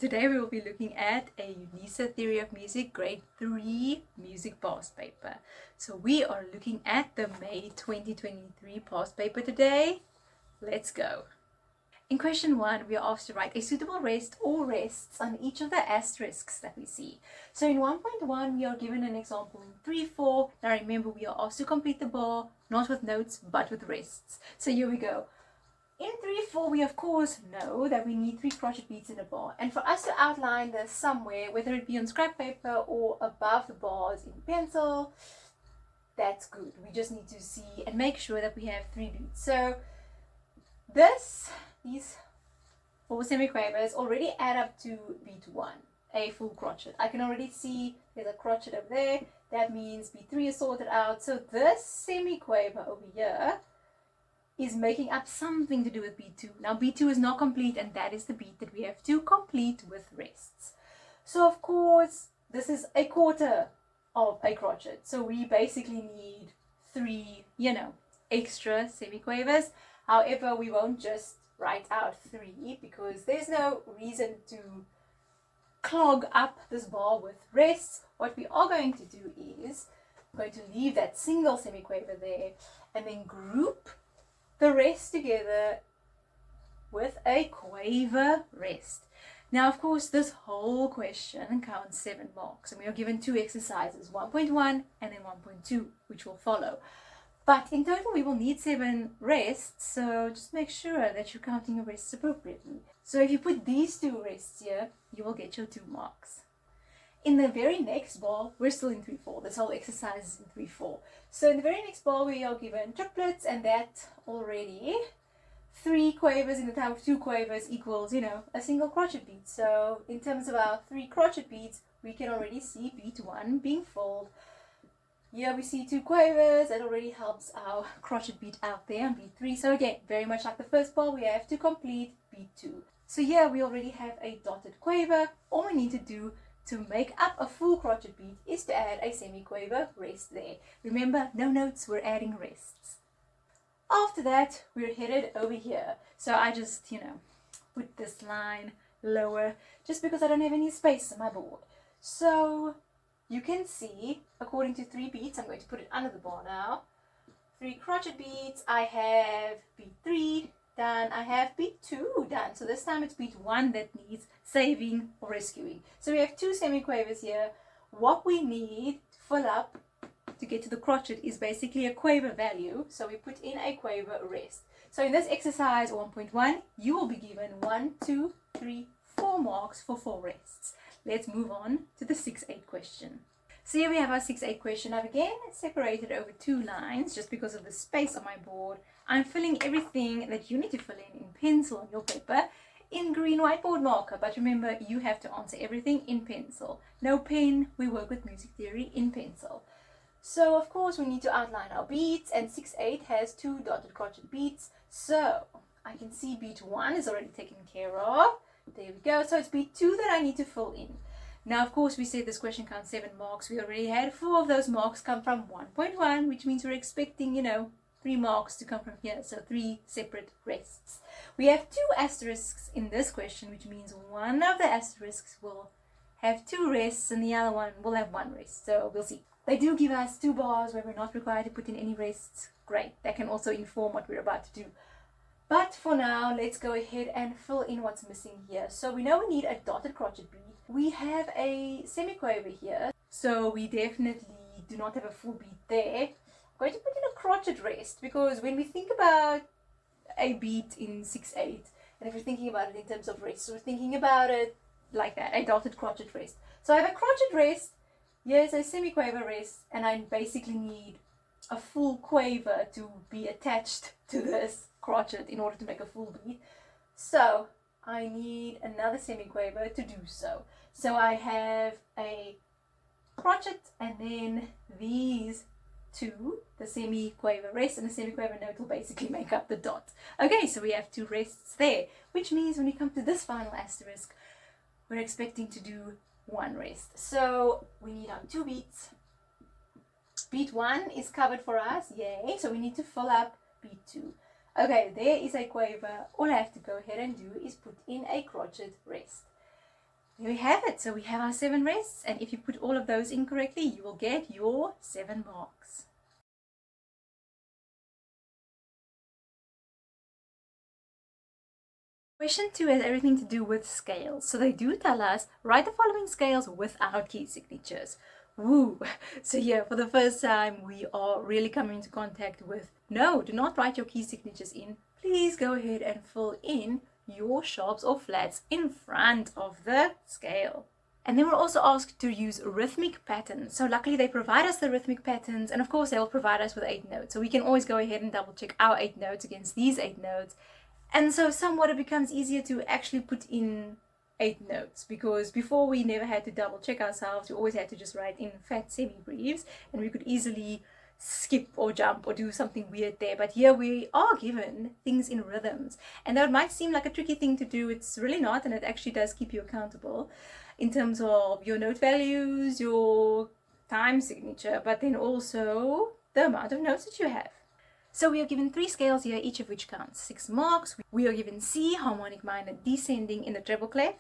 Today we will be looking at a UNISA Theory of Music Grade 3 music past paper. So we are looking at the May 2023 past paper today. Let's go. In question 1, we are asked to write a suitable rest or rests on each of the asterisks that we see. So in 1.1, we are given an example in 3-4. Now remember, we are asked to complete the bar, not with notes, but with rests. So here we go. In 3-4, we of course know that we need 3 crochet beats in a bar. And for us to outline this somewhere, whether it be on scrap paper or above the bars in pencil, that's good. We just need to see and make sure that we have 3 beats. So these 4 semiquavers already add up to beat 1, a full crochet. I can already see there's a crochet over there. That means beat 3 is sorted out. So this semiquaver over here is making up something to do with beat 2. Now beat 2 is not complete, and that is the beat that we have to complete with rests. So of course this is a quarter of a crochet, so we basically need 3 extra semiquavers. However, we won't just write out 3 because there's no reason to clog up this bar with rests. What we are going to do is we're going to leave that single semiquaver there and then group the rest together with a quaver rest. Now of course this whole question counts 7 marks, and we are given 2 exercises, 1.1 and then 1.2, which will follow. But in total we will need 7 rests, so just make sure that you're counting your rests appropriately. So if you put these 2 rests here, you will get your 2 marks. In the very next bar, we're still in 3-4. This whole exercise is in 3-4. So in the very next bar, we are given triplets, and that already 3 quavers in the time of 2 quavers equals, a single crochet beat. So in terms of our 3 crochet beats, we can already see beat 1 being filled. Here we see 2 quavers. That already helps our crochet beat out there on beat 3. So again, very much like the first bar, we have to complete beat 2. So here we already have a dotted quaver. All we need to do to make up a full crochet beat is to add a semiquaver rest there. Remember, no notes, we're adding rests. After that, we're headed over here. So I just, put this line lower just because I don't have any space on my board. So you can see, according to 3 beats, I'm going to put it under the bar now. 3 crochet beats, I have beat 3 done, I have beat 2 done. So this time it's beat 1 that needs saving or rescuing. So we have 2 semiquavers here. What we need to fill up to get to the crochet is basically a quaver value. So we put in a quaver rest. So in this exercise 1.1, you will be given 1, 2, 3, 4 marks for 4 rests. Let's move on to the 6-8 question. So here we have our 6-8 question. I've again separated over 2 lines just because of the space on my board. I'm filling everything that you need to fill in pencil on your paper in green whiteboard marker. But remember, you have to answer everything in pencil. No pen, we work with music theory in pencil. So of course we need to outline our beats, and 6-8 has 2 dotted crochet beats. So I can see beat 1 is already taken care of. There we go. So it's beat 2 that I need to fill in. Now, of course, we said this question counts 7 marks. We already had 4 of those marks come from 1.1, which means we're expecting, 3 marks to come from here. So 3 separate rests. We have 2 asterisks in this question, which means one of the asterisks will have 2 rests and the other one will have 1 rest. So we'll see. They do give us 2 bars where we're not required to put in any rests. Great. That can also inform what we're about to do. But for now, let's go ahead and fill in what's missing here. So we know we need a dotted crochet beat. We have a semiquaver here, so we definitely do not have a full beat there. I'm going to put in a crochet rest because when we think about a beat in 6-8, and if we're thinking about it in terms of rest, so we're thinking about it like that, a dotted crochet rest. So I have a crochet rest, here's a semiquaver rest, and I basically need a full quaver to be attached to this crochet in order to make a full beat. So I need another semiquaver to do so. So I have a crochet and then these 2, the semiquaver rest and the semiquaver note, will basically make up the dot. Okay, so we have 2 rests there, which means when we come to this final asterisk, we're expecting to do 1 rest. So we need our 2 beats. Beat 1 is covered for us, yay. So we need to fill up beat 2. Okay, there is a quaver. All I have to go ahead and do is put in a crochet rest. There we have it. So we have our 7 rests, and if you put all of those incorrectly, you will get your 7 marks. Question 2 has everything to do with scales. So they do tell us, write the following scales without key signatures. Woo! So yeah, for the first time, we are really coming into contact with, no, do not write your key signatures in. Please go ahead and fill in your sharps or flats in front of the scale. And then we're also asked to use rhythmic patterns. So luckily they provide us the rhythmic patterns, and of course they'll provide us with 8 notes. So we can always go ahead and double check our 8 notes against these 8 notes. And so somewhat it becomes easier to actually put in 8 notes, because before we never had to double check ourselves. We always had to just write in fat semi-breves, and we could easily skip or jump or do something weird there. But here we are given things in rhythms, and though it might seem like a tricky thing to do, it's really not, and it actually does keep you accountable in terms of your note values, your time signature, but then also the amount of notes that you have. So we are given 3 scales here, each of which counts 6 marks. We are given C harmonic minor descending in the treble clef,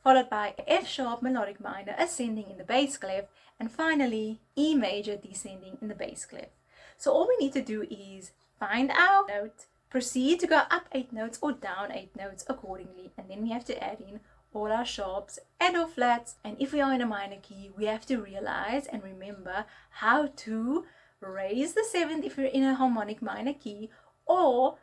followed by F sharp melodic minor ascending in the bass clef, and finally E major descending in the bass clef. So all we need to do is find our note, proceed to go up 8 notes or down 8 notes accordingly, and then we have to add in all our sharps and our flats. And if we are in a minor key, we have to realize and remember how to raise the 7th if you're in a harmonic minor key, or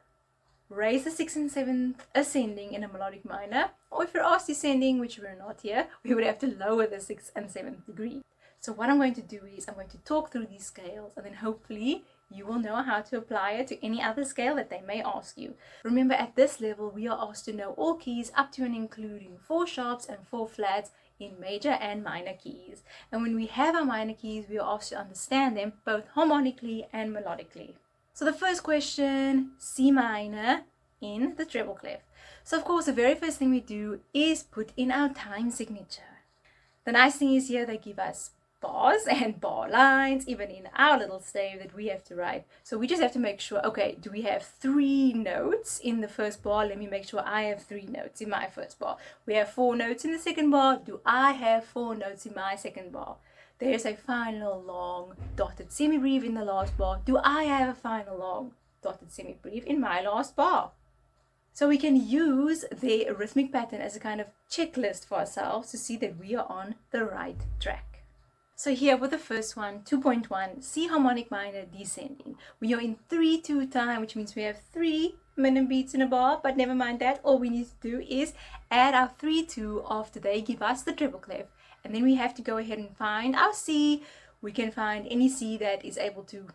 raise the 6th and 7th ascending in a melodic minor, or if you're asked descending, which we're not here, we would have to lower the 6th and 7th degree. So what I'm going to do is I'm going to talk through these scales, and then hopefully you will know how to apply it to any other scale that they may ask you. Remember, at this level we are asked to know all keys up to and including 4 sharps and 4 flats in major and minor keys. And when we have our minor keys, we are asked to understand them both harmonically and melodically. So the first question, C minor in the treble clef. So of course the very first thing we do is put in our time signature. The nice thing is here they give us bars and bar lines even in our little stave that we have to write. So we just have to make sure, okay, do we have 3 notes in the first bar? Let me make sure I have 3 notes in my first bar. We have 4 notes in the second bar. Do I have 4 notes in my second bar? There's a final long dotted semi-breve in the last bar. Do I have a final long dotted semi-breve in my last bar? So we can use the rhythmic pattern as a kind of checklist for ourselves to see that we are on the right track. So here with the first one, 2.1, C harmonic minor descending. We are in 3/2 time, which means we have 3 minimum beats in a bar, but never mind that. All we need to do is add our 3/2 after they give us the treble clef, and then we have to go ahead and find our C. We can find any C that is able to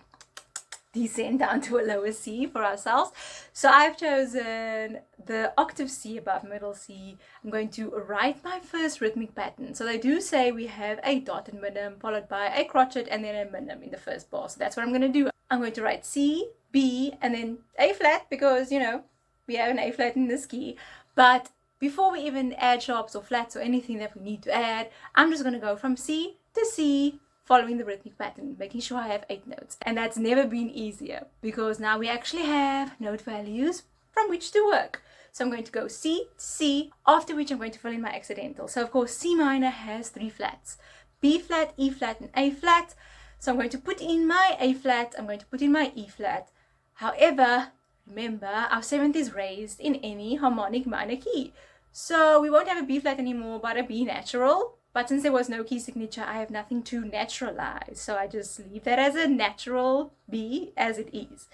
descend down to a lower C for ourselves. So I've chosen the octave C above middle C. I'm going to write my first rhythmic pattern. So they do say we have a dotted minim followed by a crotchet and then a minim in the first bar. So that's what I'm going to do. I'm going to write C, B, and then A flat, because you know we have an A flat in this key. But before we even add sharps or flats or anything that we need to add, I'm just going to go from C to C, following the rhythmic pattern, making sure I have 8 notes. And that's never been easier, because now we actually have note values from which to work. So I'm going to go C to C, after which I'm going to fill in my accidental. So of course C minor has 3 flats, B flat, E flat, and A flat. So I'm going to put in my A flat, I'm going to put in my E flat. However, remember our 7th is raised in any harmonic minor key. So we won't have a B flat anymore, but a B natural. But since there was no key signature, I have nothing to naturalize. So I just leave that as a natural B as it is.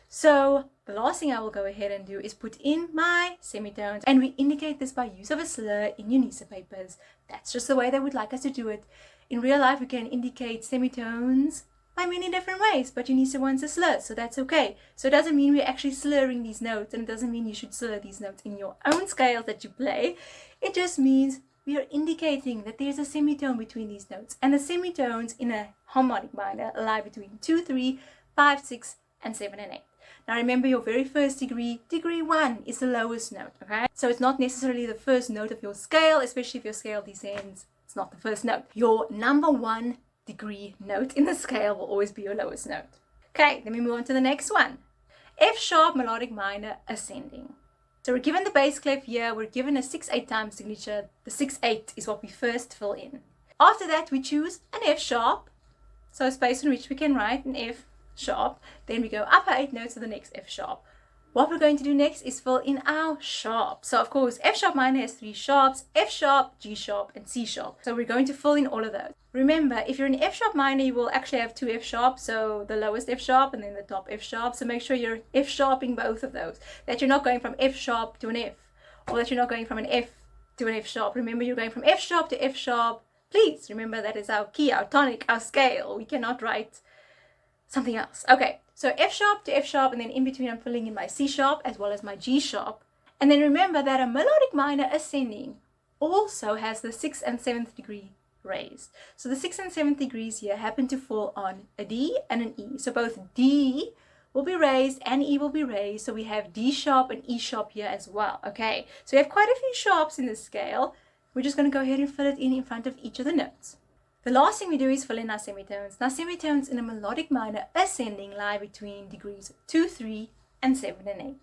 So the last thing I will go ahead and do is put in my semitones. And we indicate this by use of a slur in UNISA papers. That's just the way they would like us to do it. In real life, we can indicate semitones by many different ways, but UNISA wants a slur, so that's okay. So it doesn't mean we're actually slurring these notes, and it doesn't mean you should slur these notes in your own scales that you play. It just means we are indicating that there's a semitone between these notes, and the semitones in a harmonic minor lie between 2, 3, 5, 6, and 7 and 8. Now remember, your very first degree, degree 1, is the lowest note, okay? So it's not necessarily the first note of your scale, especially if your scale descends. It's not the first note. Your number 1 degree note in the scale will always be your lowest note. Okay, then we move on to the next one. F sharp melodic minor ascending. So we're given the bass clef here, we're given a 6/8 time signature. The 6/8 is what we first fill in. After that, we choose an F sharp, so a space in which we can write an F sharp. Then we go upper 8 notes to the next F sharp. What we're going to do next is fill in our sharp. So of course, F sharp minor has 3 sharps: F sharp, G sharp, and C sharp. So we're going to fill in all of those. Remember, if you're in F sharp minor, you will actually have 2 F sharps, so the lowest F sharp and then the top F sharp. So make sure you're F sharping both of those, that you're not going from F sharp to an F, or that you're not going from an F to an F sharp. Remember, you're going from F sharp to F sharp. Please remember that is our key, our tonic, our scale. We cannot write something else. Okay, so F sharp to F sharp, and then in between I'm filling in my C sharp as well as my G sharp. And then remember that a melodic minor ascending also has the 6th and 7th degree raised. So the 6th and 7th degrees here happen to fall on a D and an E. So both D will be raised and E will be raised. So we have D sharp and E sharp here as well. Okay, so we have quite a few sharps in this scale. We're just going to go ahead and fill it in front of each of the notes. The last thing we do is fill in our semitones. Now semitones in a melodic minor ascending lie between degrees 2, 3, and 7 and 8.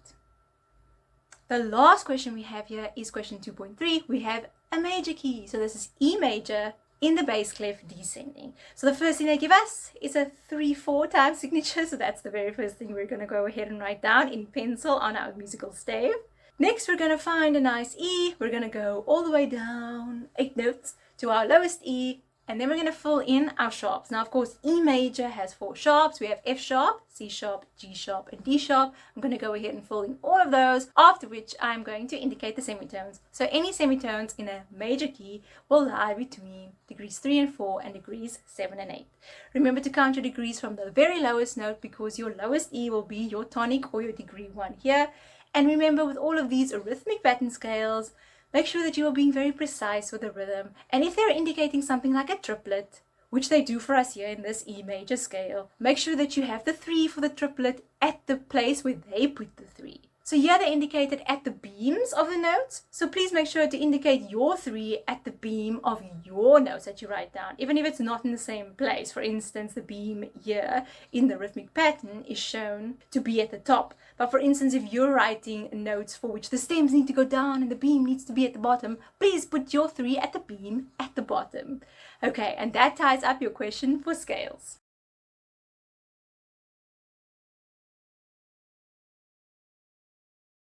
The last question we have here is question 2.3. We have a major key. So this is E major in the bass clef descending. So the first thing they give us is a 3/4 time signature. So that's the very first thing we're going to go ahead and write down in pencil on our musical stave. Next, we're going to find a nice E. We're going to go all the way down 8 notes to our lowest E, and then we're going to fill in our sharps. Now, of course, E major has 4 sharps. We have F sharp, C sharp, G sharp, and D sharp. I'm going to go ahead and fill in all of those, after which I'm going to indicate the semitones. So any semitones in a major key will lie between degrees 3 and 4 and degrees 7 and 8. Remember to count your degrees from the very lowest note, because your lowest E will be your tonic or your degree 1 here. And remember, with all of these rhythmic pattern scales, make sure that you are being very precise with the rhythm. And if they're indicating something like a triplet, which they do for us here in this E major scale, make sure that you have the 3 for the triplet at the place where they put the 3. So here they indicated at the beams of the notes. So please make sure to indicate your 3 at the beam of your notes that you write down, even if it's not in the same place. For instance, the beam here in the rhythmic pattern is shown to be at the top. But for instance, if you're writing notes for which the stems need to go down and the beam needs to be at the bottom, please put your 3 at the beam at the bottom. Okay, and that ties up your question for scales.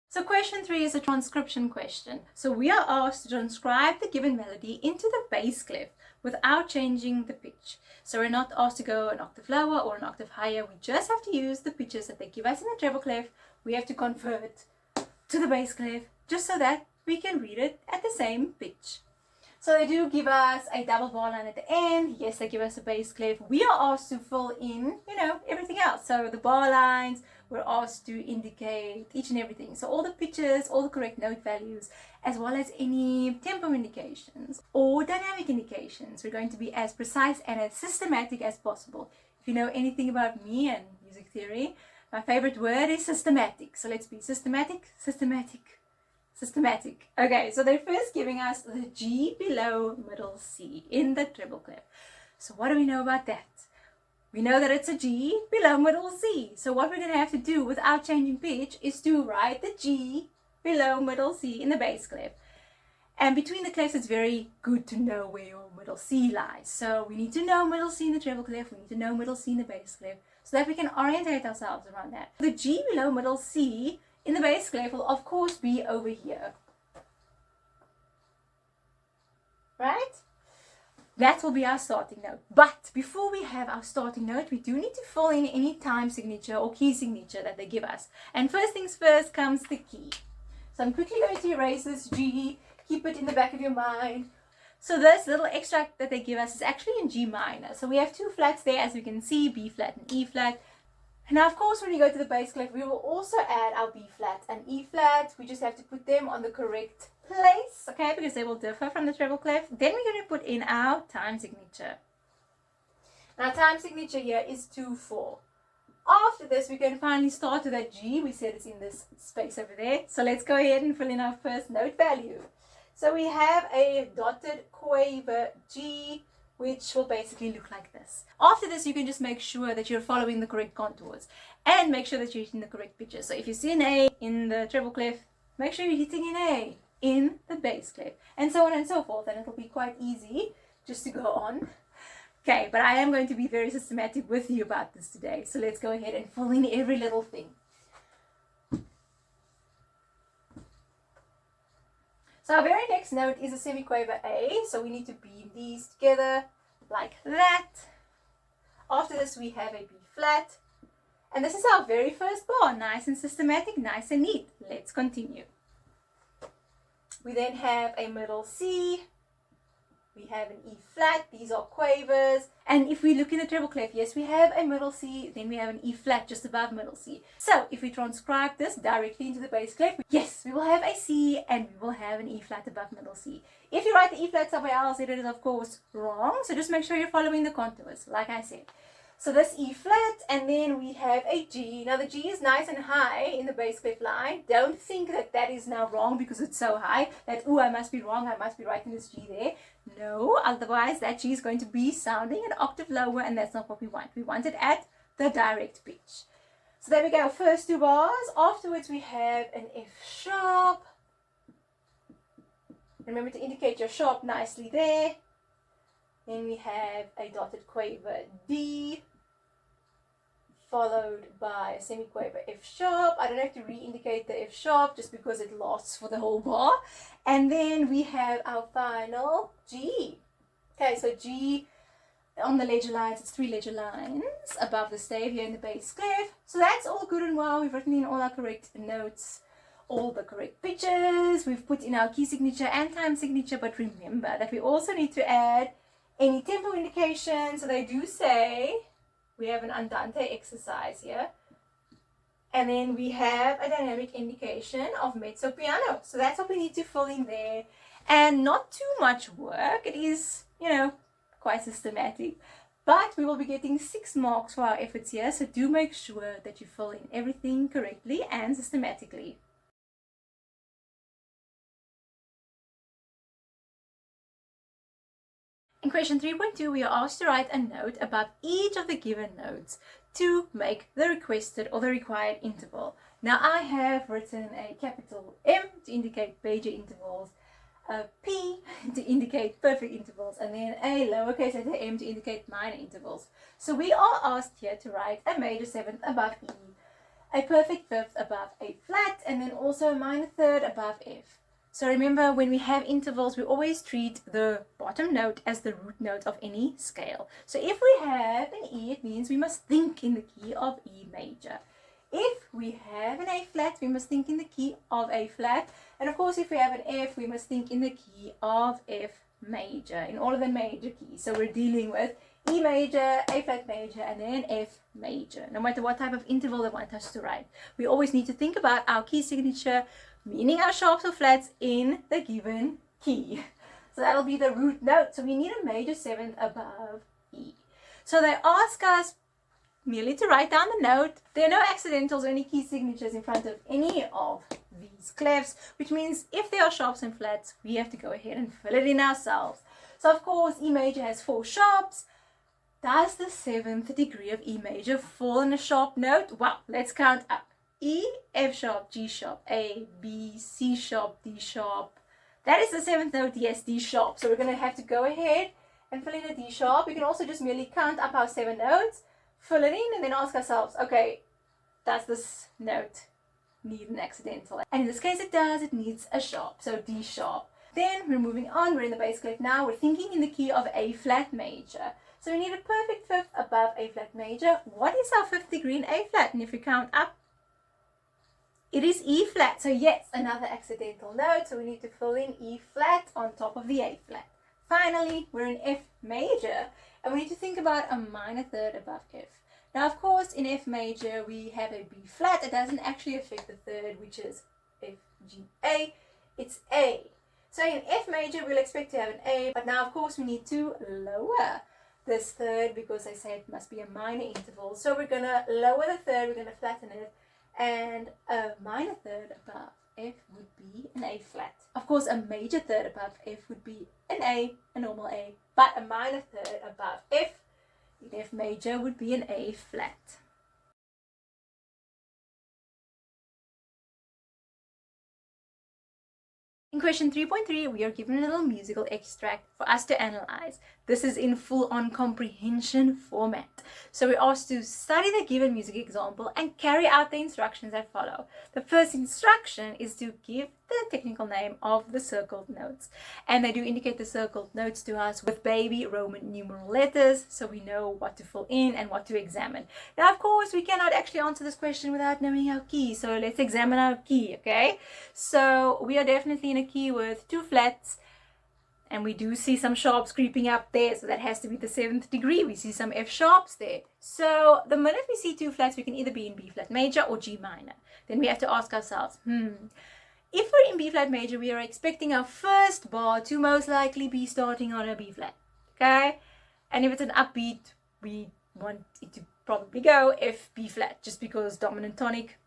So question 3 is a transcription question. So we are asked to transcribe the given melody into the bass clef without changing the pitch. So we're not asked to go an octave lower or an octave higher. We just have to use the pitches that they give us in the treble clef. We have to convert to the bass clef just so that we can read it at the same pitch. So they do give us a double bar line at the end. Yes, they give us a bass clef. We are asked to fill in, everything else. So the bar lines, we're asked to indicate each and everything. So all the pitches, all the correct note values, as well as any tempo indications or dynamic indications. We're going to be as precise and as systematic as possible. If you know anything about me and music theory, my favorite word is systematic. So let's be systematic, systematic, systematic. Okay, so they're first giving us the G below middle C in the treble clef. So what do we know about that? We know that it's a G below middle C. So what we're going to have to do without changing pitch is to write the G below middle C in the bass clef. And between the clefs, it's very good to know where your middle C lies. So we need to know middle C in the treble clef. We need to know middle C in the bass clef so that we can orientate ourselves around that. The G below middle C in the bass clef will of course be over here. Right? That will be our starting note. But before we have our starting note, we do need to fill in any time signature or key signature that they give us. And first things first comes the key. So I'm quickly going to erase this G, keep it in the back of your mind. So this little extract that they give us is actually in G minor. So we have 2 flats there, as we can see, B flat and E flat. And now of course when you go to the bass clef, we will also add our B flat and E flat. We just have to put them on the correct place, okay, because they will differ from the treble clef. Then we're going to put in our time signature. Now time signature here is 2/4. After this, we're going to finally start with that G. We said it's in this space over there. So let's go ahead and fill in our first note value. So we have a dotted quaver G, which will basically look like this. After this, you can just make sure that you're following the correct contours and make sure that you're hitting the correct pitches. So if you see an A in the treble clef, make sure you're hitting an A in the bass clef, and so on and so forth, and it'll be quite easy just to go on. Okay, but I am going to be very systematic with you about this today, so let's go ahead and fill in every little thing. So our very next note is a semiquaver A, so we need to beam these together like that. After this we have a B flat, and this is our very first bar, nice and systematic, nice and neat. Let's continue. We then have a middle C, we have an E flat, these are quavers, and if we look in the treble clef, yes, we have a middle C, then we have an E flat just above middle C. So if we transcribe this directly into the bass clef, yes, we will have a C and we will have an E flat above middle C. If you write the E flat somewhere else, it is of course wrong, so just make sure you're following the contours, like I said. So this E flat, and then we have a G. Now the G is nice and high in the bass clef line. Don't think that that is now wrong because it's so high that, oh, I must be wrong, I must be writing this G there. No, otherwise that G is going to be sounding an octave lower, and that's not what we want. We want it at the direct pitch. So there we go, first two bars. Afterwards we have an F sharp. Remember to indicate your sharp nicely there. Then we have a dotted quaver D, followed by a semiquaver F sharp. I don't have to re-indicate the F sharp just because it lasts for the whole bar. And then we have our final G. Okay, so G on the ledger lines, it's 3 ledger lines above the stave here in the bass clef. So that's all good and well. We've written in all our correct notes, all the correct pitches. We've put in our key signature and time signature, but remember that we also need to add any tempo indication. So they do say we have an andante exercise here, and then we have a dynamic indication of mezzo piano. So that's what we need to fill in there, and not too much work. It is, you know, quite systematic, but we will be getting 6 marks for our efforts here, so do make sure that you fill in everything correctly and systematically. In question 3.2, we are asked to write a note about each of the given notes to make the requested or the required interval. Now I have written a capital M to indicate major intervals, a P to indicate perfect intervals, and then a lowercase letter m to indicate minor intervals. So we are asked here to write a major 7th above E, a perfect 5th above A flat, and then also a minor 3rd above F. So remember, when we have intervals, we always treat the bottom note as the root note of any scale. So if we have an E, it means we must think in the key of E major. If we have an A flat, we must think in the key of A flat. And of course, if we have an F, we must think in the key of F major, in all of the major keys. So we're dealing with E major, A flat major, and then F major. No matter what type of interval they want us to write, we always need to think about our key signature, meaning our sharps or flats in the given key. So that'll be the root note. So we need a major 7th above E. So they ask us merely to write down the note. There are no accidentals or any key signatures in front of any of these clefs, which means if there are sharps and flats, we have to go ahead and fill it in ourselves. So of course, E major has 4 sharps. Does the 7th degree of E major fall in a sharp note? Well, let's count up. E, F sharp, G sharp, A, B, C sharp, D sharp. That is the 7th note, yes, D sharp. So we're going to have to go ahead and fill in a D sharp. We can also just merely count up our 7 notes, fill it in, and then ask ourselves, okay, does this note need an accidental? And in this case it does, it needs a sharp, so D sharp. Then we're moving on, we're in the bass clef now, we're thinking in the key of A flat major. So we need a perfect 5th above A flat major. What is our 5th degree in A flat? And if we count up, it is E flat. So yes, another accidental note, so we need to fill in E flat on top of the A flat. Finally, we're in F major, and we need to think about a minor 3rd above F. Now, of course, in F major, we have a B flat. It doesn't actually affect the 3rd, which is F, G, A. It's A. So in F major, we'll expect to have an A, but now, of course, we need to lower this 3rd because they say it must be a minor interval. So we're going to lower the 3rd, we're going to flatten it, and a minor 3rd above F would be an A flat. Of course, a major 3rd above F would be an A, a normal A, but a minor 3rd above F in F major would be an A flat. In question 3.3, we are given a little musical extract for us to analyze. This is in full-on comprehension format. So we're asked to study the given music example and carry out the instructions that follow. The first instruction is to give the technical name of the circled notes. And they do indicate the circled notes to us with baby Roman numeral letters, so we know what to fill in and what to examine. Now, of course, we cannot actually answer this question without knowing our key. So let's examine our key, okay? So we are definitely in a key with 2 flats. And we do see some sharps creeping up there, so that has to be the 7th degree. We see some F sharps there. So the minute we see 2 flats, we can either be in B flat major or G minor. Then we have to ask ourselves, if we're in B flat major, we are expecting our first bar to most likely be starting on a B flat, okay? And if it's an upbeat, we want it to probably go F, B flat, just because dominant tonic,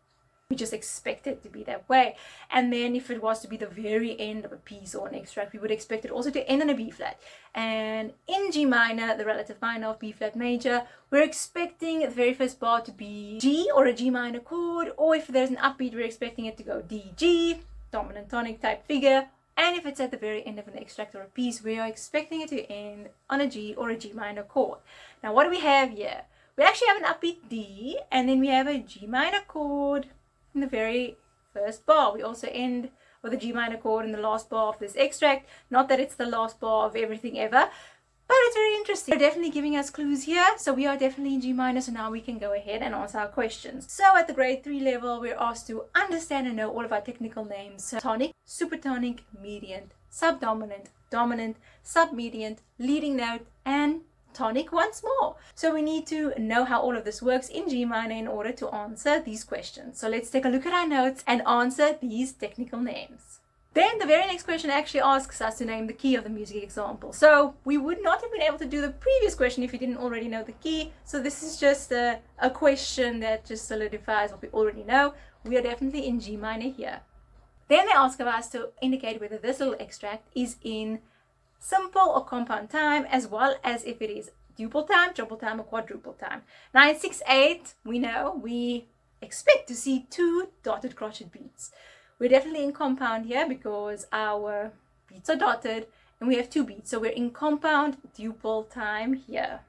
we just expect it to be that way. And then if it was to be the very end of a piece or an extract, we would expect it also to end on a B flat. And in G minor, the relative minor of B flat major, we're expecting the very first bar to be G or a G minor chord, or if there's an upbeat, we're expecting it to go D, G, dominant tonic type figure. And if it's at the very end of an extract or a piece, we are expecting it to end on a G or a G minor chord. Now, what do we have here? We actually have an upbeat D, and then we have a G minor chord in the very first bar. We also end with a G minor chord in the last bar of this extract. Not that it's the last bar of everything ever, but it's very interesting. They're definitely giving us clues here. So we are definitely in G minor, so now we can go ahead and answer our questions. So at the grade 3 level, we're asked to understand and know all of our technical names. So tonic, supertonic, mediant, subdominant, dominant, submediant, leading note, and tonic once more. So we need to know how all of this works in G minor in order to answer these questions. So let's take a look at our notes and answer these technical names. Then the very next question actually asks us to name the key of the music example. So we would not have been able to do the previous question if we didn't already know the key. So this is just a question that just solidifies what we already know. We are definitely in G minor here. Then they ask of us to indicate whether this little extract is in simple or compound time, as well as if it is duple time, triple time, or quadruple time. Now in 6/8, we expect to see 2 dotted crotchet beats. We're definitely in compound here because our beats are dotted and we have 2 beats. So we're in compound duple time here.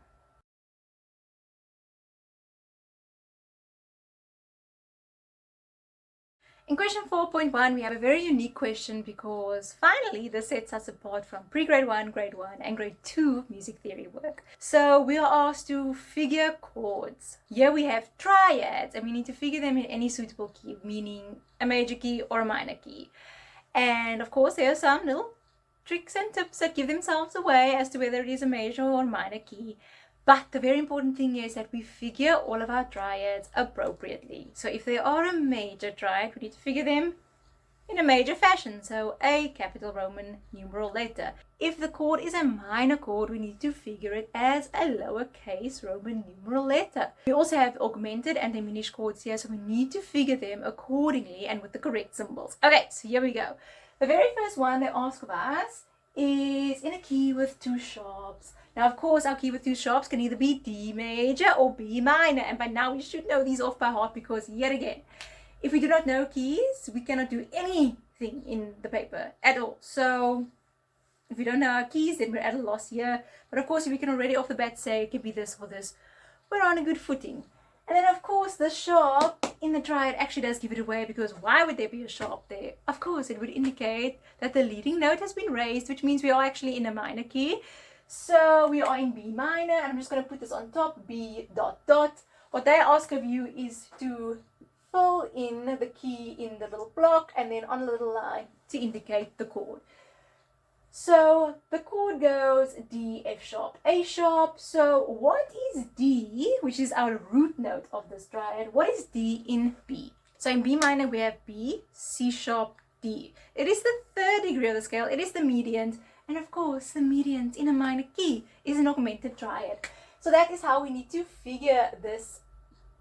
In question 4.1, we have a very unique question because finally this sets us apart from pre-grade 1, grade 1, and grade 2 music theory work. So we are asked to figure chords. Here we have triads, and we need to figure them in any suitable key, meaning a major key or a minor key. And of course, there are some little tricks and tips that give themselves away as to whether it is a major or minor key. But the very important thing is that we figure all of our triads appropriately. So if they are a major triad, we need to figure them in a major fashion. So a capital Roman numeral letter. If the chord is a minor chord, we need to figure it as a lowercase Roman numeral letter. We also have augmented and diminished chords here, so we need to figure them accordingly and with the correct symbols. Okay, so here we go. The very first one they ask of us is in a key with 2 sharps. Now, of course, our key with 2 sharps can either be D major or B minor. And by now, we should know these off by heart because, yet again, if we do not know keys, we cannot do anything in the paper at all. So, if we don't know our keys, then we're at a loss here. But, of course, if we can already off the bat say it could be this or this, we're on a good footing. And then, of course, the sharp in the triad actually does give it away because why would there be a sharp there? Of course, it would indicate that the leading note has been raised, which means we are actually in a minor key. So we are in B minor, and I'm just going to put this on top, B dot dot. What they ask of you is to fill in the key in the little block and then on a little line to indicate the chord. So the chord goes D, F sharp, A sharp. So what is D, which is our root note of this triad? What is D in B? So in B minor, we have B, C sharp, D. It is the 3rd degree of the scale. It is the mediant. And of course, the mediant in a minor key is an augmented triad. So that is how we need to figure this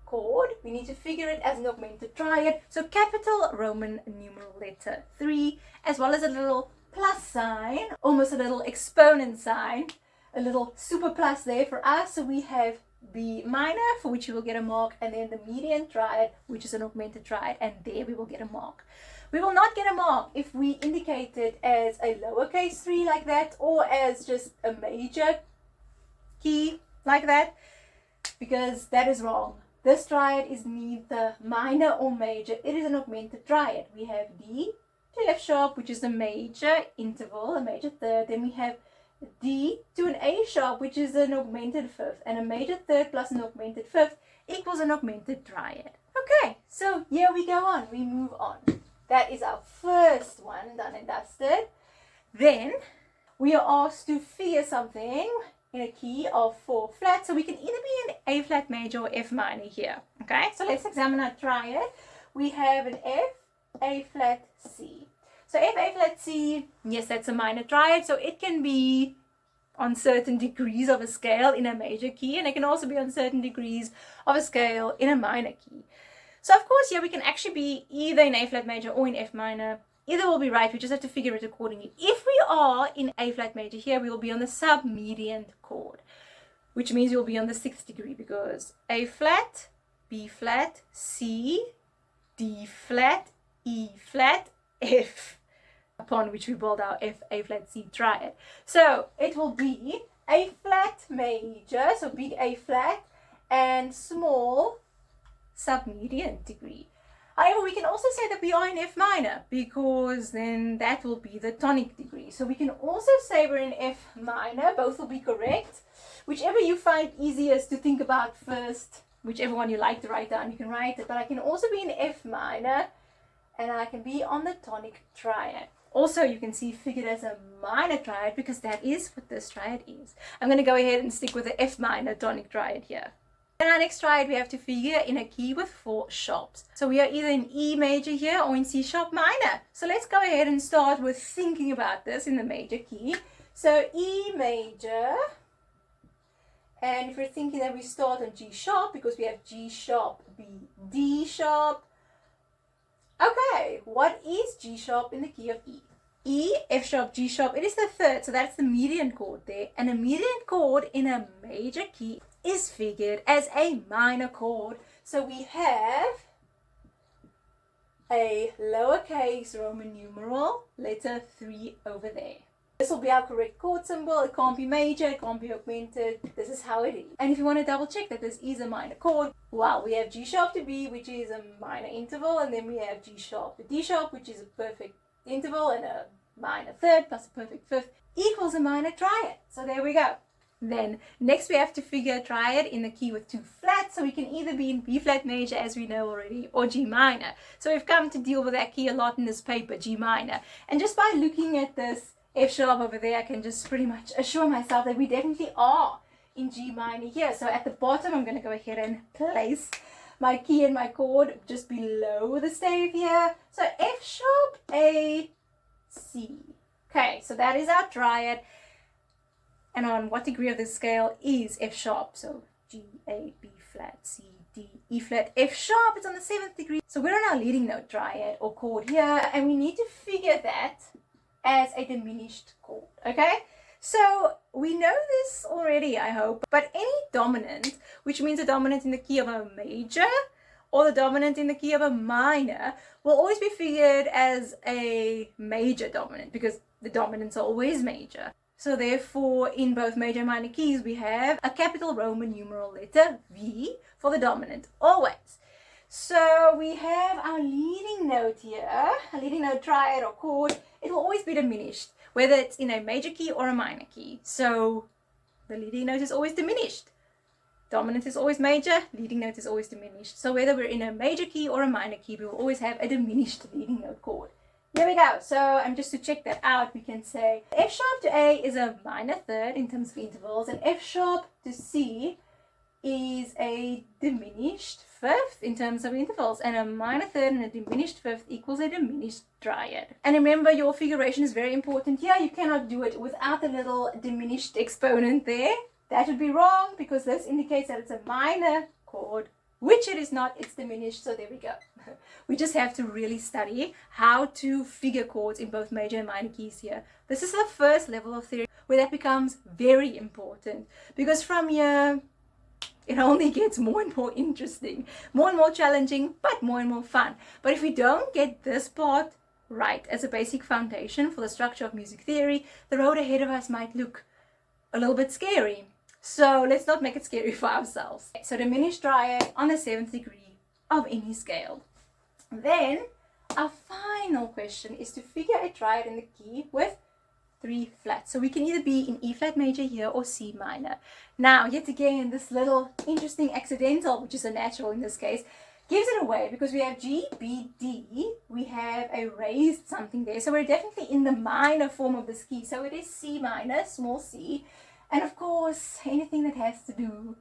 chord. We need to figure it as an augmented triad. So capital Roman numeral letter 3, as well as a little plus sign, almost a little exponent sign, a little super plus there for us. So we have B minor, for which you will get a mark, and then the median triad, which is an augmented triad, and there we will get a mark. We will not get a mark if we indicate it as a lowercase 3 like that, or as just a major key like that, because that is wrong. This triad is neither minor or major. It is an augmented triad. We have D to F sharp, which is a major interval, a major third. Then we have D to an A sharp, which is an augmented fifth. And a major third plus an augmented fifth equals an augmented triad. Okay, so here we go on. We move on. That is our first one, done and dusted. Then we are asked to figure something in a key of 4 flat. So we can either be in A flat major or F minor here. Okay, so let's examine our triad. We have an F, A flat, C. So F, A flat, C, yes, that's a minor triad. So it can be on certain degrees of a scale in a major key, and it can also be on certain degrees of a scale in a minor key. So of course, yeah, we can actually be either in A flat major or in F minor. Either will be right, we just have to figure it accordingly. If we are in A flat major here, we will be on the submedian chord, which means we will be on the 6th degree, because A flat, B flat, C, D flat, E flat, F, upon which we build our F, A flat, C triad. So it will be A flat major, so big A flat, and small submedian degree. However, we can also say that we are in F minor, because then that will be the tonic degree. So we can also say we're in F minor. Both will be correct. Whichever you find easiest to think about first, whichever one you like to write down, you can write it. But I can also be in F minor, and I can be on the tonic triad. Also, you can see figured as a minor triad, because that is what this triad is. I'm going to go ahead and stick with the F minor tonic triad here. In our next triad, we have to figure in a key with 4 sharps. So we are either in E major here or in C sharp minor. So let's go ahead and start with thinking about this in the major key. So E major, and if we're thinking that we start on G sharp, because we have G sharp, B, D sharp. Okay, what is G sharp in the key of E? E, F sharp, G sharp, it is the 3rd, so that's the median chord there. And a median chord in a major key is figured as a minor chord. So we have a lowercase Roman numeral, letter 3 over there. This will be our correct chord symbol. It can't be major, it can't be augmented. This is how it is. And if you want to double check that this is a minor chord, well, we have G sharp to B, which is a minor interval, and then we have G sharp to D sharp, which is a perfect interval, and a minor third plus a perfect fifth equals a minor triad. So there we go. Then next we have to figure a triad in the key with 2 flats, so we can either be in B flat major, as we know already, or G minor. So we've come to deal with that key a lot in this paper, G minor. And just by looking at this F sharp over there, I can just pretty much assure myself that we definitely are in G minor here. So at the bottom, I'm going to go ahead and place my key and my chord just below the stave here. So F sharp, A, C. Okay, so that is our triad. And on what degree of the scale is F sharp? So G, A, B flat, C, D, E flat, F sharp. It's on the 7th degree. So we're on our leading note triad or chord here, and we need to figure that as a diminished chord. Okay? So we know this already, I hope. But any dominant, which means a dominant in the key of a major or the dominant in the key of a minor, will always be figured as a major dominant, because the dominants are always major. So therefore, in both major and minor keys, we have a capital Roman numeral letter V for the dominant, always. So we have our leading note here, a leading note triad or chord. It will always be diminished, whether it's in a major key or a minor key. So the leading note is always diminished. Dominant is always major, leading note is always diminished. So whether we're in a major key or a minor key, we will always have a diminished leading note chord. Here we go. So, and just to check that out, we can say F sharp to A is a minor third in terms of intervals, and F sharp to C is a diminished fifth in terms of intervals, and a minor third and a diminished fifth equals a diminished triad. And remember, your figuration is very important here. You cannot do it without a little diminished exponent there. That would be wrong, because this indicates that it's a minor chord, which it is not, it's diminished. So there we go. We just have to really study how to figure chords in both major and minor keys here. This is the first level of theory where that becomes very important, because from here it only gets more and more interesting, more and more challenging, but more and more fun. But if we don't get this part right as a basic foundation for the structure of music theory, the road ahead of us might look a little bit scary. So let's not make it scary for ourselves. So diminished triad on the 7th degree of any scale. Then our final question is to figure a triad in the key with 3 flats. So we can either be in E flat major here or C minor. Now, yet again, this little interesting accidental, which is a natural in this case, gives it away because we have G, B, D. We have a raised something there. So we're definitely in the minor form of this key. So it is C minor, small c. And of course, anything that has to do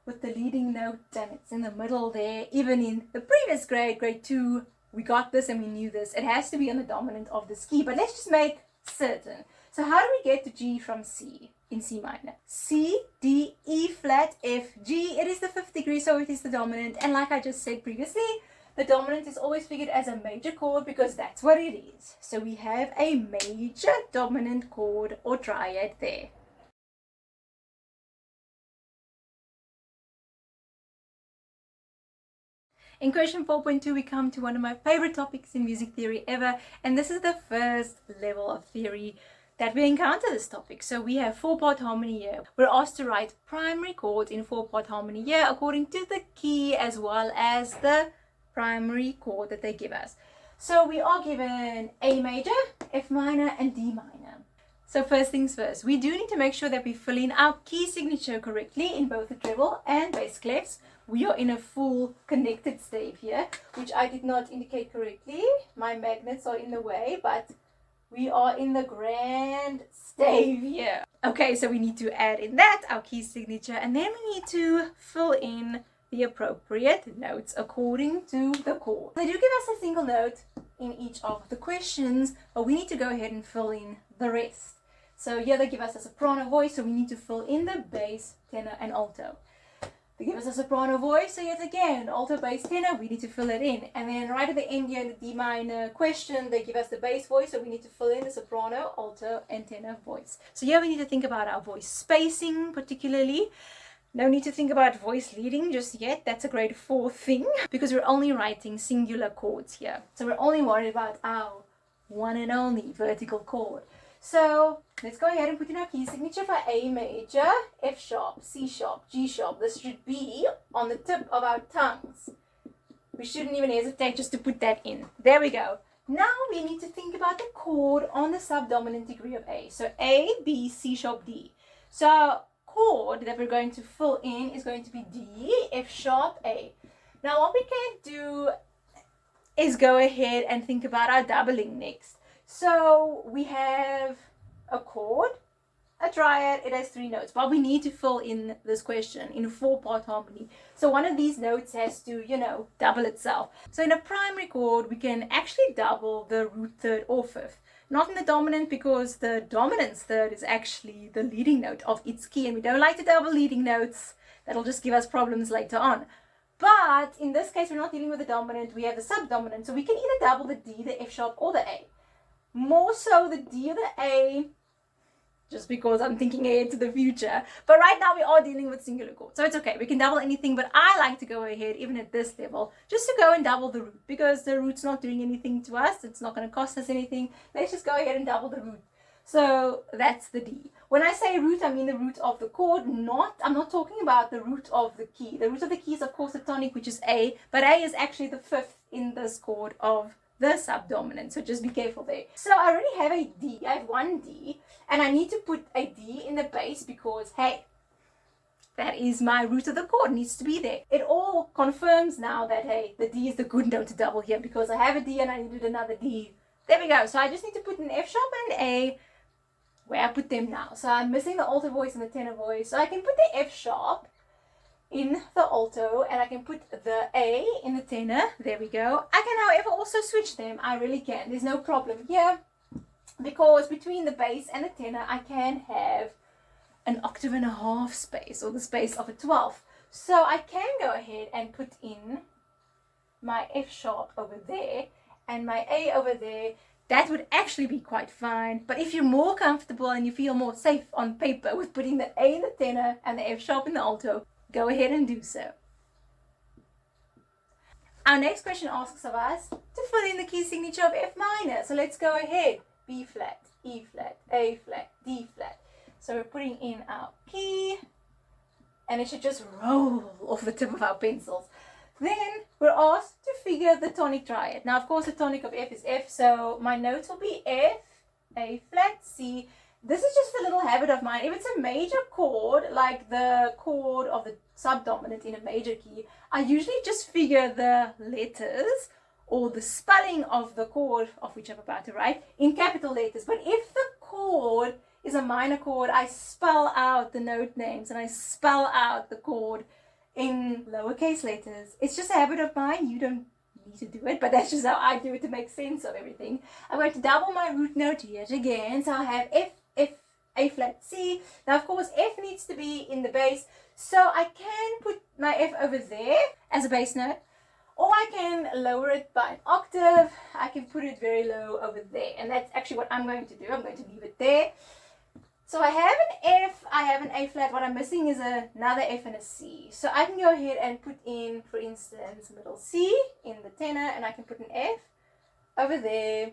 with the leading note and it's in the middle there, even in the previous grade, grade 2, we got this and we knew this. It has to be on the dominant of this key. But let's just make certain. So how do we get to G from C in C minor? C, D, E flat, F, G. It is the 5th degree, so it is the dominant. And like I just said previously, the dominant is always figured as a major chord because that's what it is. So we have a major dominant chord or triad there. In question 4.2, we come to one of my favorite topics in music theory ever, and this is the first level of theory that we encounter this topic. So we have 4-part harmony here. We're asked to write primary chords in 4-part harmony here according to the key as well as the primary chord that they give us. So we are given A major, F minor, and D minor. So first things first, we do need to make sure that we fill in our key signature correctly in both the treble and bass clefs. We are in a full connected stave here, which I did not indicate correctly. My magnets are in the way, but we are in the grand stave here. Okay, so we need to add in that, our key signature, and then we need to fill in the appropriate notes according to the chord. They do give us a single note in each of the questions, but we need to go ahead and fill in the rest. So here they give us a soprano voice, so we need to fill in the bass, tenor, and alto. They give us a soprano voice, so yet again, alto, bass, tenor, we need to fill it in. And then right at the end here in the D minor question, they give us the bass voice, so we need to fill in the soprano, alto, and tenor voice. So here we need to think about our voice spacing particularly. No need to think about voice leading just yet. That's a grade 4 thing because we're only writing singular chords here. So we're only worried about our one and only vertical chord. So let's go ahead and put in our key signature for A major, F sharp, C sharp, G sharp. This should be on the tip of our tongues. We shouldn't even hesitate just to put that in. There we go. Now we need to think about the chord on the subdominant degree of A. So A, B, C sharp, D. So chord that we're going to fill in is going to be D, F sharp, A. Now what we can do is go ahead and think about our doubling next. So we have a chord, a triad, it has 3 notes, but we need to fill in this question in 4-part harmony. So one of these notes has to, double itself. So in a primary chord, we can actually double the root third or fifth. Not in the dominant because the dominant's third is actually the leading note of its key, and we don't like to double leading notes. That'll just give us problems later on. But in this case, we're not dealing with the dominant, we have the subdominant, so we can either double the D, the F sharp, or the A. More so the D or the A, just because I'm thinking ahead to the future. But right now we are dealing with singular chords, so it's okay. We can double anything, but I like to go ahead, even at this level, just to go and double the root, because the root's not doing anything to us. It's not going to cost us anything. Let's just go ahead and double the root. So that's the D. When I say root, I mean the root of the chord, I'm not talking about the root of the key. The root of the key is, of course, the tonic, which is A, but A is actually the 5th in this chord of the subdominant, so just be careful there. So I already have a D, I have 1 D, and I need to put a D in the bass because, hey, that is my root of the chord, needs to be there. It all confirms now that, hey, the D is the good note to double here because I have a D and I needed another D. There we go. So I just need to put an F sharp and an A where I put them now. So I'm missing the alto voice and the tenor voice, so I can put the F sharp in the alto and I can put the A in the tenor. There we go. I can, however, also switch them. I really can. There's no problem here because between the bass and the tenor I can have an octave and a half space, or the space of a 12th. So I can go ahead and put in my F sharp over there and my A over there. That would actually be quite fine. But if you're more comfortable and you feel more safe on paper with putting the A in the tenor and the F sharp in the alto, go ahead and do so. Our next question asks of us to fill in the key signature of F minor. So let's go ahead. B flat, E flat, A flat, D flat. So we're putting in our key and it should just roll off the tip of our pencils. Then we're asked to figure the tonic triad. Now, of course, the tonic of F is F, so my notes will be F, A flat, C. This is just a little habit of mine. If it's a major chord, like the chord of the subdominant in a major key, I usually just figure the letters or the spelling of the chord of which I'm about to write in capital letters. But if the chord is a minor chord, I spell out the note names and I spell out the chord in lowercase letters. It's just a habit of mine. You don't need to do it, but that's just how I do it to make sense of everything. I'm going to double my root note yet again. So I have F, F, A flat, C. Now, of course, F needs to be in the bass. So I can put my F over there as a bass note, or I can lower it by an octave. I can put it very low over there. And that's actually what I'm going to do. I'm going to leave it there. So I have an F, I have an A flat. What I'm missing is another F and a C. So I can go ahead and put in, for instance, middle C in the tenor, and I can put an F over there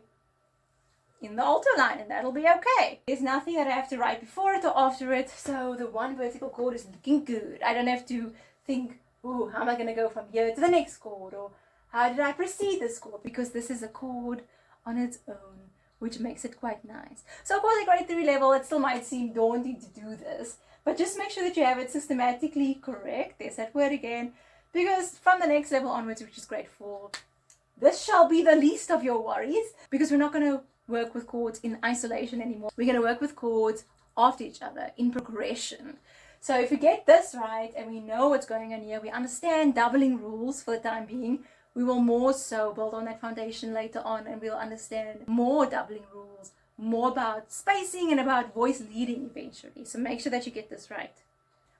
in the alto line, and that'll be okay. There's nothing that I have to write before it or after it, so the one vertical chord is looking good. I don't have to think, ooh, how am I going to go from here to the next chord, or how did I precede this chord, because this is a chord on its own, which makes it quite nice. So of course, at grade 3 level, it still might seem daunting to do this, but just make sure that you have it systematically correct. There's that word again, because from the next level onwards, which is grade 4, this shall be the least of your worries, because we're not going to work with chords in isolation anymore. We're going to work with chords after each other in progression. So if we get this right and we know what's going on here, we understand doubling rules for the time being, we will more so build on that foundation later on, and we'll understand more doubling rules, more about spacing and about voice leading eventually. So make sure that you get this right.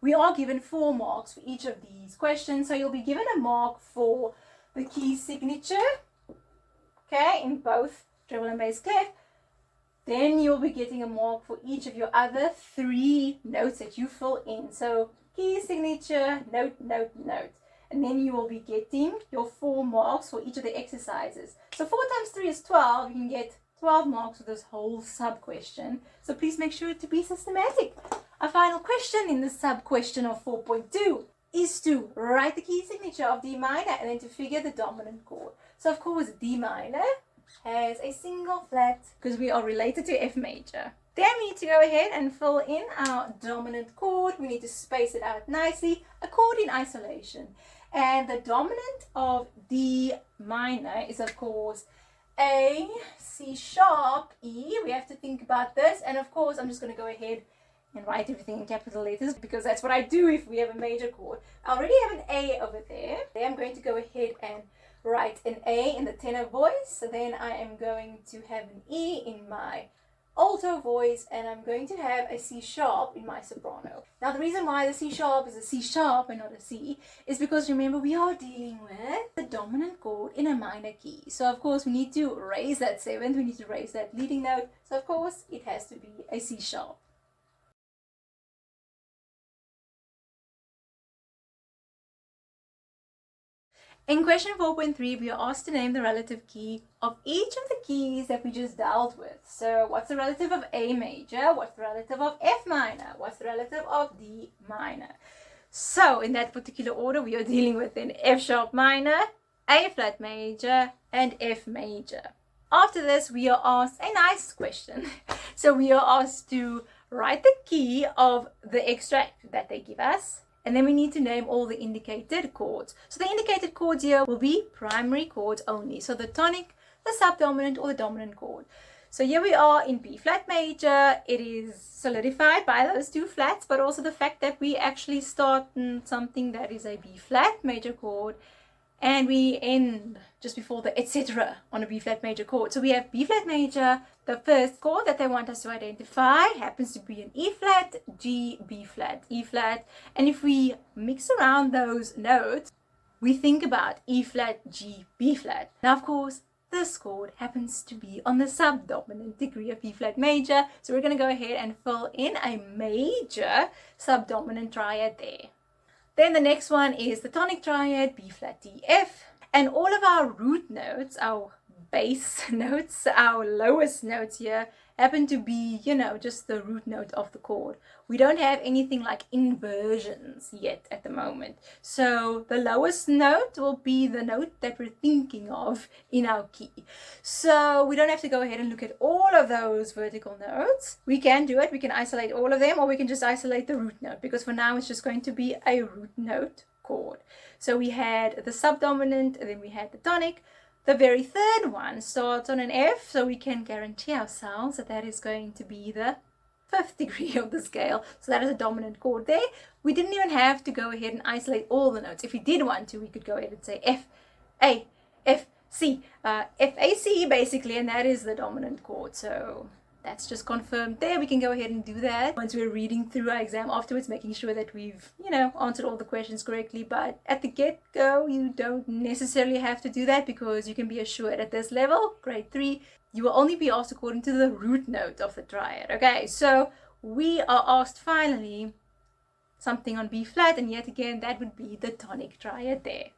We are given 4 marks for each of these questions. So you'll be given a mark for the key signature, okay, in both treble and bass clef. Then you'll be getting a mark for each of your other 3 notes that you fill in. So key signature, note, note, note. And then you will be getting your 4 marks for each of the exercises. So 4 times 3 is 12. You can get 12 marks for this whole sub-question. So please make sure to be systematic. Our final question in the sub-question of 4.2 is to write the key signature of D minor and then to figure the dominant chord. So of course, D minor has a single flat because we are related to F major. Then we need to go ahead and fill in our dominant chord. We need to space it out nicely, a chord in isolation. And the dominant of D minor is, of course, A, C sharp, E. We have to think about this. And of course, I'm just going to go ahead and write everything in capital letters because that's what I do if we have a major chord. I already have an A over there. Then I'm going to go ahead and write an A in the tenor voice. So then I am going to have an E in my alto voice, and I'm going to have a C sharp in my soprano. Now the reason why the C sharp is a C sharp and not a C is because remember we are dealing with the dominant chord in a minor key. So of course we need to raise that 7th, we need to raise that leading note. So of course it has to be a C sharp. In question 4.3, we are asked to name the relative key of each of the keys that we just dealt with. So what's the relative of A major? What's the relative of F minor? What's the relative of D minor? So in that particular order, we are dealing with an F sharp minor, A flat major, and F major. After this, we are asked a nice question. So we are asked to write the key of the extract that they give us. And then we need to name all the indicated chords. So the indicated chords here will be primary chords only. So the tonic, the subdominant, or the dominant chord. So here we are in B flat major. It is solidified by those 2 flats, but also the fact that we actually start in something that is a B flat major chord. And we end just before the etc. on a B flat major chord. So we have B flat major. The first chord that they want us to identify happens to be an E flat, G, B flat, E flat. And if we mix around those notes, we think about E flat, G, B flat. Now, of course, this chord happens to be on the subdominant degree of B flat major. So we're going to go ahead and fill in a major subdominant triad there. Then the next one is the tonic triad, B flat D F. And all of our root notes, our bass notes, our lowest notes here happen to be, you know, just the root note of the chord. We don't have anything like inversions yet at the moment. So the lowest note will be the note that we're thinking of in our key. So we don't have to go ahead and look at all of those vertical notes. We can do it. We can isolate all of them, or we can just isolate the root note, because for now it's just going to be a root note chord. So we had the subdominant, and then we had the tonic. The very third one starts on an F, so we can guarantee ourselves that that is going to be the 5th degree of the scale. So that is a dominant chord there. We didn't even have to go ahead and isolate all the notes. If we did want to, we could go ahead and say F, A, F, C, F, A, C basically, and that is the dominant chord. So that's just confirmed there. We can go ahead and do that once we're reading through our exam afterwards, making sure that we've, you know, answered all the questions correctly. But at the get-go, you don't necessarily have to do that, because you can be assured at this level, grade 3, you will only be asked according to the root note of the triad. Okay, so we are asked finally something on B flat, and yet again, that would be the tonic triad there.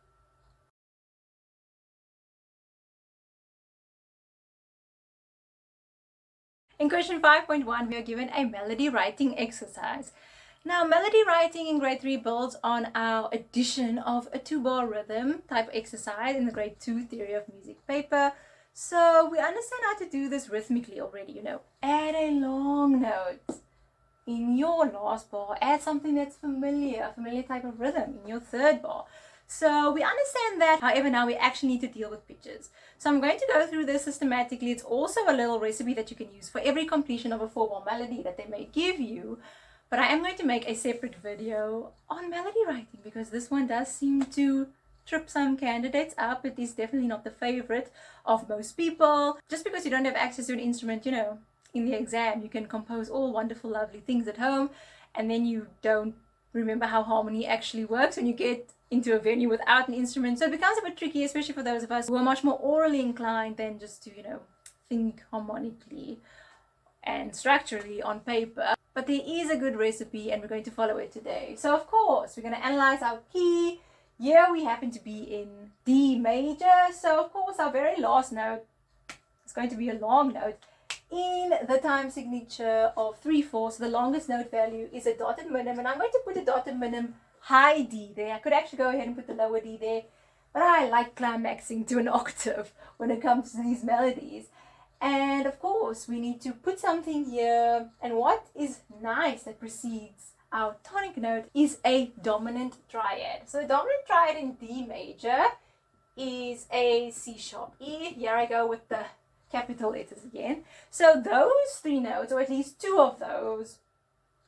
In question 5.1, we are given a melody writing exercise. Now, melody writing in grade 3 builds on our addition of a 2-bar rhythm type exercise in the grade 2 theory of music paper. So we understand how to do this rhythmically already, you know. Add a long note in your last bar. Add something that's familiar, a familiar type of rhythm in your 3rd bar. So we understand that. However, now we actually need to deal with pitches. So I'm going to go through this systematically. It's also a little recipe that you can use for every completion of a 4-bar melody that they may give you. But I am going to make a separate video on melody writing, because this one does seem to trip some candidates up. It is definitely not the favorite of most people. Just because you don't have access to an instrument, you know, in the exam, you can compose all wonderful, lovely things at home, and then you don't remember how harmony actually works when you get into a venue without an instrument. So it becomes a bit tricky, especially for those of us who are much more orally inclined than just to, you know, think harmonically and structurally on paper. But there is a good recipe, and we're going to follow it today. So of course, we're going to analyze our key. Here we happen to be in D major. So of course, our very last note is going to be a long note in the time signature of 3/4. So the longest note value is a dotted minim, and I'm going to put a dotted minim high D there. I could actually go ahead and put the lower D there, but I like climaxing to an octave when it comes to these melodies. And of course, we need to put something here. And what is nice that precedes our tonic note is a dominant triad. So the dominant triad in D major is a C sharp E. Here I go with the capital letters again. So those 3 notes, or at least 2 of those,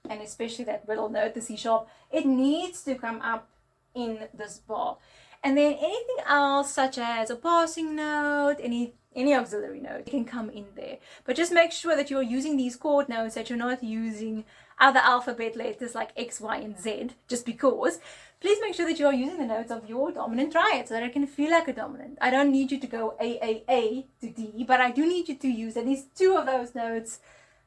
and especially that middle note, the C sharp, it needs to come up in this bar. And then anything else, such as a passing note, any auxiliary note, can come in there. But just make sure that you're using these chord notes, that you're not using other alphabet letters like X, Y, and Z, just because. Please make sure that you are using the notes of your dominant triad so that it can feel like a dominant. I don't need you to go A to D, but I do need you to use at least 2 of those notes.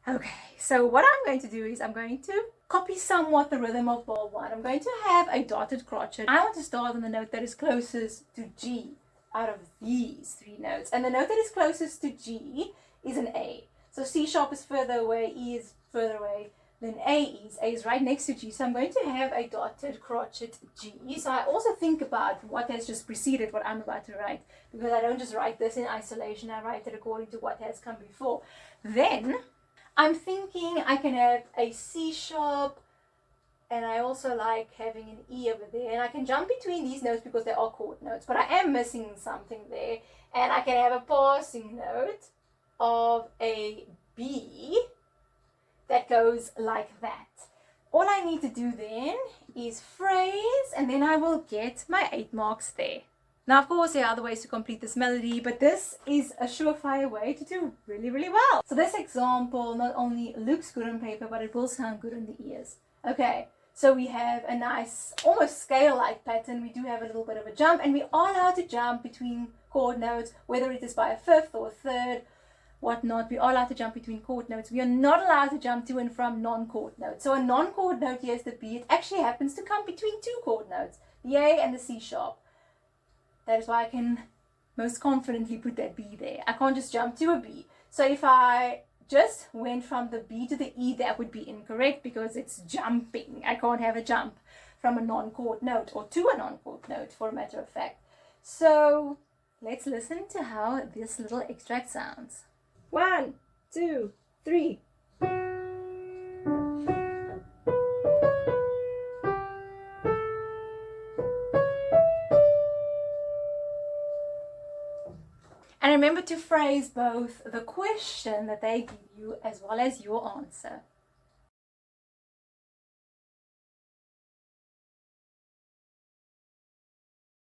Okay, so what I'm going to do is I'm going to copy somewhat the rhythm of bar 1. I'm going to have a dotted crotchet. I want to start on the note that is closest to G out of these 3 notes. And the note that is closest to G is an A. So C sharp is further away, E is further away than A is. A is right next to G. So I'm going to have a dotted crotchet G. So I also think about what has just preceded what I'm about to write, because I don't just write this in isolation. I write it according to what has come before. Then I'm thinking I can have a C sharp, and I also like having an E over there, and I can jump between these notes because they are chord notes, but I am missing something there, and I can have a passing note of a B that goes like that. All I need to do then is phrase, and then I will get my 8 marks there. Now, of course, there are other ways to complete this melody, but this is a surefire way to do really, really well. So this example not only looks good on paper, but it will sound good on the ears. Okay, so we have a nice, almost scale-like pattern. We do have a little bit of a jump, and we are allowed to jump between chord notes, whether it is by a 5th or a 3rd, whatnot, we are allowed to jump between chord notes. We are not allowed to jump to and from non-chord notes. So a non-chord note here is the B. It actually happens to come between two chord notes, the A and the C sharp. That is why I can most confidently put that B there. I can't just jump to a B. So if I just went from the B to the E, that would be incorrect because it's jumping. I can't have a jump from a non-chord note or to a non-chord note, for a matter of fact. So let's listen to how this little extract sounds. 1, 2, 3. And remember to phrase both the question that they give you as well as your answer.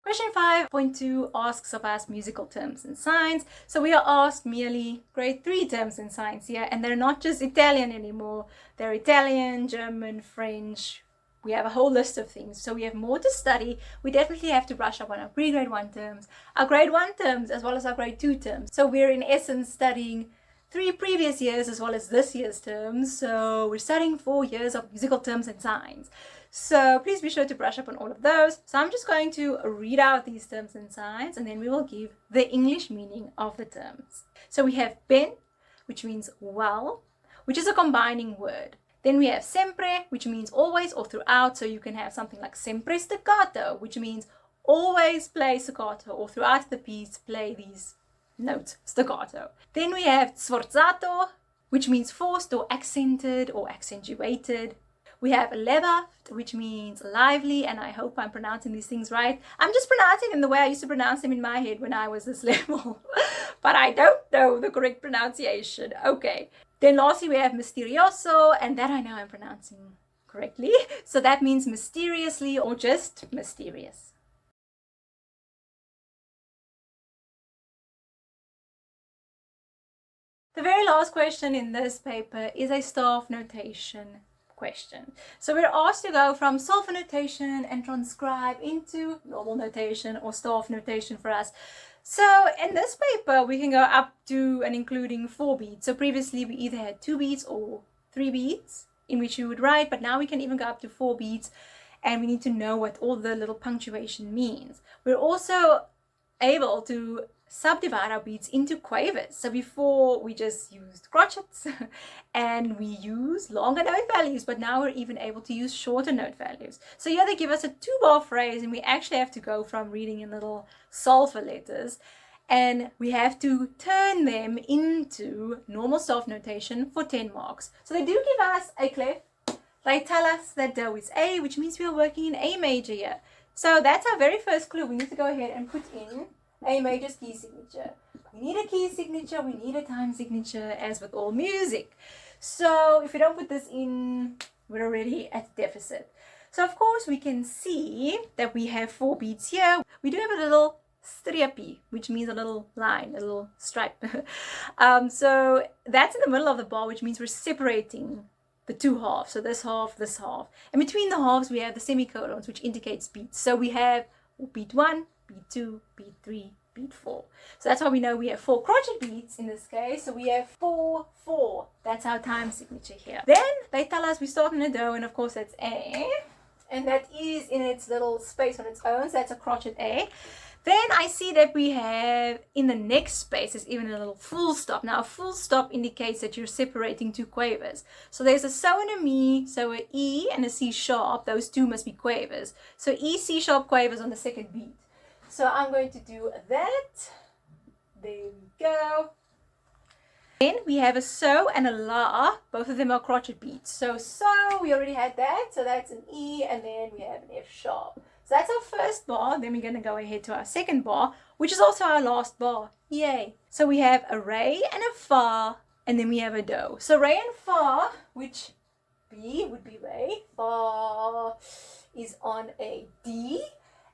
Question 5.2 asks of us musical terms and signs. So we are asked merely grade 3 terms and signs here, and they're not just Italian anymore. They're Italian, German, French. We have a whole list of things. So we have more to study. We definitely have to brush up on our pre-grade 1 terms, our grade 1 terms, as well as our grade 2 terms. So we're in essence studying 3 previous years as well as this year's terms. So we're studying 4 years of musical terms and signs. So please be sure to brush up on all of those. So I'm just going to read out these terms and signs, and then we will give the English meaning of the terms. So we have ben, which means well, which is a combining word. Then we have sempre, which means always or throughout. So you can have something like sempre staccato, which means always play staccato, or throughout the piece play these notes staccato. Then we have sforzato, which means forced or accented or accentuated. We have levaft, which means lively, and I hope I'm pronouncing these things right. I'm just pronouncing them the way I used to pronounce them in my head when I was this level, but I don't know the correct pronunciation. Okay. Then lastly, we have misterioso, and that I know I'm pronouncing correctly. So that means mysteriously or just mysterious. The very last question in this paper is a staff notation question. So we're asked to go from Solfa notation and transcribe into normal notation or staff notation for us. So in this paper, we can go up to and including 4 beats. So previously we either had 2 beats or 3 beats in which you would write, but now we can even go up to 4 beats, and we need to know what all the little punctuation means. We're also able to subdivide our beats into quavers. So before we just used crotchets and we use longer note values, but now we're even able to use shorter note values. So here they give us a 2-bar phrase, and we actually have to go from reading in little Solfa letters, and we have to turn them into normal staff notation for 10 marks. So they do give us a clef. They tell us that do is A, which means we are working in A major here. So that's our very first clue. We need to go ahead and put in A major's key signature. We need a key signature, we need a time signature, as with all music. So if we don't put this in, we're already at deficit. So of course we can see that we have 4 beats here. We do have a little streepie, which means a little line, a little stripe. So that's in the middle of the bar, which means we're separating the 2 halves. So this half, this half. And between the halves we have the semicolons, which indicates beats. So we have beat 1, beat 2, beat 3, beat 4. So that's why we know we have 4 crotchet beats in this case. So we have 4, 4. That's our time signature here. Then they tell us we start in a do, and of course that's A. And that is in its little space on its own. So that's a crotchet A. Then I see that we have in the next space is even a little full stop. Now a full stop indicates that you're separating 2 quavers. So there's a so and a mi, so a E and a C sharp. Those 2 must be quavers. So E, C sharp quavers on the second beat. So I'm going to do that. There we go. Then we have a so and a la. Both of them are crotchet beats. So we already had that. So that's an E, and then we have an F sharp. So that's our first bar. Then we're going to go ahead to our second bar, which is also our last bar. Yay. So we have a re and a fa, and then we have a do. So re and fa, which B would be re, fa is on a D,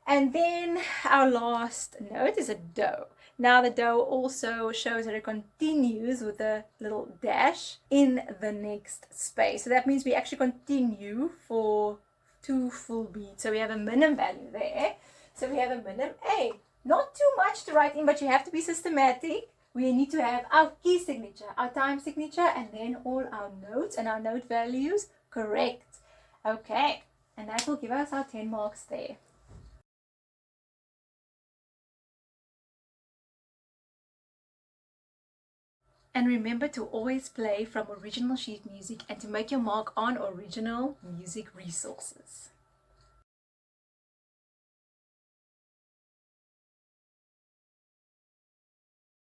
and then our last note is a do. Now the do also shows that it continues with a little dash in the next space. So that means we actually continue for 2 full beats. So we have a minim value there. So we have a minim A. Not too much to write in, but you have to be systematic. we need to have our key signature, our time signature, and then all our notes and our note values correct. Okay, and that will give us our 10 marks there. And remember to always play from original sheet music and to make your mark on original music resources.